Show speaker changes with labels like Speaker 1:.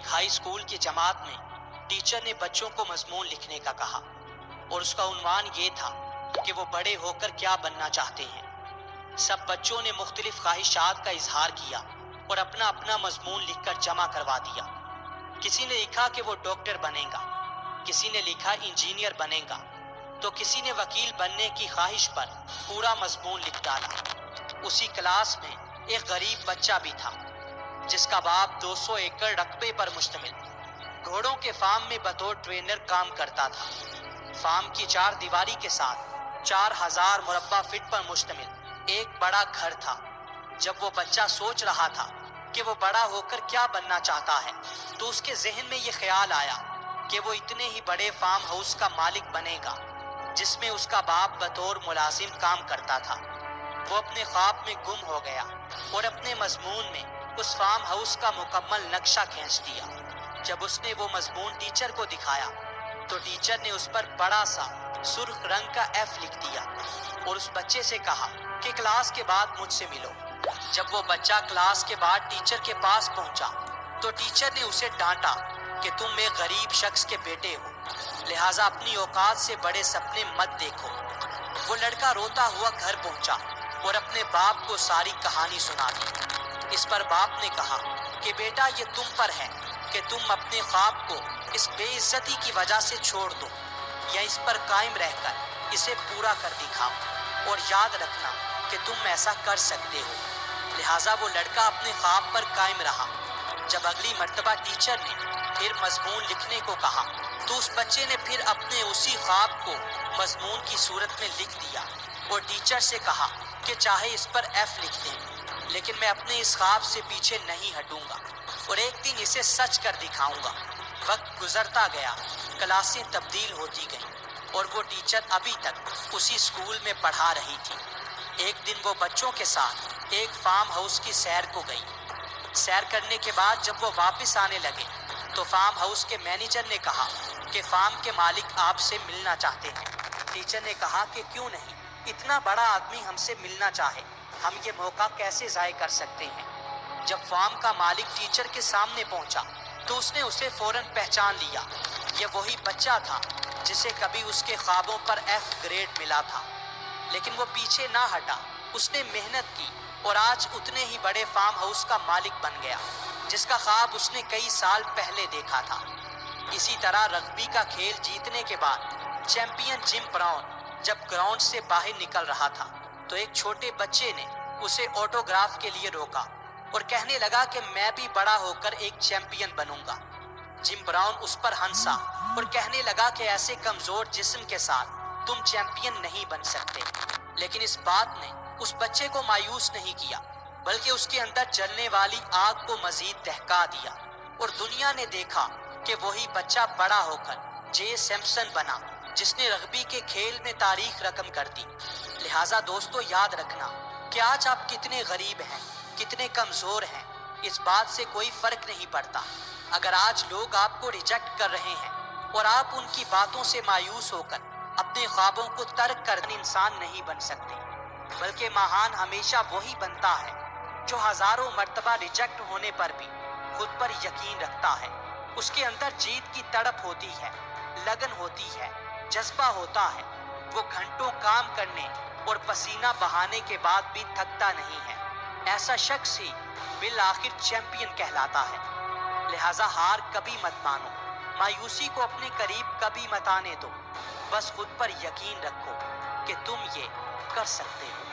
Speaker 1: High school کی جماعت میں ٹیچر نے بچوں کو مضمون لکھنے کا کہا اور اس کا عنوان یہ تھا کہ وہ بڑے ہو کر کیا بننا چاہتے ہیں۔ سب بچوں نے مختلف خواہشات کا اظہار کیا اور اپنا اپنا مضمون لکھ کر جمع کروا دیا۔ کسی نے لکھا کہ وہ ڈاکٹر بنے گا، کسی نے لکھا انجینئر بنے گا، تو کسی نے وکیل بننے کی خواہش پر پورا مضمون لکھ ڈالا۔ اسی کلاس میں ایک غریب بچہ بھی تھا جس کا باپ 200 ایکڑ رقبے پر مشتمل گھوڑوں کے فارم میں بطور ٹرینر کام کرتا تھا۔ فارم کی 4 دیواری کے ساتھ 4000 مربع فٹ پر مشتمل ایک بڑا گھر تھا۔ جب وہ بچہ سوچ رہا تھا کہ وہ بڑا ہو کر کیا بننا چاہتا ہے تو اس کے ذہن میں یہ خیال آیا کہ وہ اتنے ہی بڑے فارم ہاؤس کا مالک بنے گا جس میں اس کا باپ بطور ملازم کام کرتا تھا۔ وہ اپنے خواب میں گم ہو گیا اور اپنے مضمون میں اس فارم ہاؤس کا مکمل نقشہ کھینچ دیا۔ جب اس نے وہ مضمون ٹیچر کو دکھایا تو ٹیچر نے اس پر بڑا سا سرخ رنگ کا ایف لکھ دیا اور اس بچے سے کہا کہ کلاس کے بعد مجھ سے ملو۔ جب وہ بچہ کلاس کے بعد ٹیچر کے پاس پہنچا تو ٹیچر نے اسے ڈانٹا کہ تم ایک غریب شخص کے بیٹے ہو، لہٰذا اپنی اوقات سے بڑے سپنے مت دیکھو۔ وہ لڑکا روتا ہوا گھر پہنچا اور اپنے باپ کو ساری کہانی سنا دی۔ اس پر باپ نے کہا کہ بیٹا یہ تم پر ہے کہ تم اپنے خواب کو اس بے عزتی کی وجہ سے چھوڑ دو یا اس پر قائم رہ کر اسے پورا کر دکھاؤ، اور یاد رکھنا کہ تم ایسا کر سکتے ہو۔ لہٰذا وہ لڑکا اپنے خواب پر قائم رہا۔ جب اگلی مرتبہ ٹیچر نے پھر مضمون لکھنے کو کہا تو اس بچے نے پھر اپنے اسی خواب کو مضمون کی صورت میں لکھ دیا اور ٹیچر سے کہا کہ چاہے اس پر ایف لکھ دیں لیکن میں اپنے اس خواب سے پیچھے نہیں ہٹوں گا اور ایک دن اسے سچ کر دکھاؤں گا۔ وقت گزرتا گیا، کلاسیں تبدیل ہوتی گئیں اور وہ ٹیچر ابھی تک اسی اسکول میں پڑھا رہی تھی۔ ایک دن وہ بچوں کے ساتھ ایک فارم ہاؤس کی سیر کو گئی۔ سیر کرنے کے بعد جب وہ واپس آنے لگے تو فارم ہاؤس کے مینیجر نے کہا کہ فارم کے مالک آپ سے ملنا چاہتے ہیں۔ ٹیچر نے کہا کہ کیوں نہیں، اتنا بڑا آدمی ہم سے ملنا چاہے، ہم یہ موقع کیسے ضائع کر سکتے ہیں۔ جب فارم کا مالک ٹیچر کے سامنے پہنچا تو اس نے اسے فوراً پہچان لیا۔ یہ وہی بچہ تھا جسے کبھی اس کے خوابوں پر ایف گریڈ ملا تھا، لیکن وہ پیچھے نہ ہٹا، اس نے محنت کی اور آج اتنے ہی بڑے فارم ہاؤس کا مالک بن گیا جس کا خواب اس نے کئی سال پہلے دیکھا تھا۔ اسی طرح رگبی کا کھیل جیتنے کے بعد چیمپئن جم براؤن جب گراؤنڈ سے باہر نکل رہا تھا تو ایک چھوٹے بچے نے اسے آٹوگراف کے لیے روکا اور کہنے لگا کہ میں بھی بڑا ہو کر ایک چیمپئن بنوں گا۔ جم براؤن اس پر ہنسا اور کہنے لگا کہ ایسے کمزور جسم کے ساتھ تم چیمپئن نہیں بن سکتے، لیکن اس بات نے اس بچے کو مایوس نہیں کیا بلکہ اس کے اندر جلنے والی آگ کو مزید دہکا دیا، اور دنیا نے دیکھا کہ وہی بچہ بڑا ہو کر جے سمپسن بنا جس نے رگبی کے کھیل میں تاریخ رقم کر دی۔ لہٰذا دوستو یاد رکھنا کہ آج آپ کتنے غریب ہیں، کتنے کمزور ہیں، اس بات سے کوئی فرق نہیں پڑتا۔ اگر آج لوگ آپ کو ریجیکٹ کر رہے ہیں اور آپ ان کی باتوں سے مایوس ہو کر اپنے خوابوں کو ترک کر انسان نہیں بن سکتے، بلکہ مہان ہمیشہ وہی بنتا ہے جو ہزاروں مرتبہ ریجیکٹ ہونے پر بھی خود پر یقین رکھتا ہے۔ اس کے اندر جیت کی تڑپ ہوتی ہے، لگن ہوتی ہے، جذبہ ہوتا ہے۔ وہ گھنٹوں کام کرنے اور پسینہ بہانے کے بعد بھی تھکتا نہیں ہے۔ ایسا شخص ہی بالآخر چیمپئن کہلاتا ہے۔ لہٰذا ہار کبھی مت مانو، مایوسی کو اپنے قریب کبھی مت آنے دو، بس خود پر یقین رکھو کہ تم یہ کر سکتے ہو۔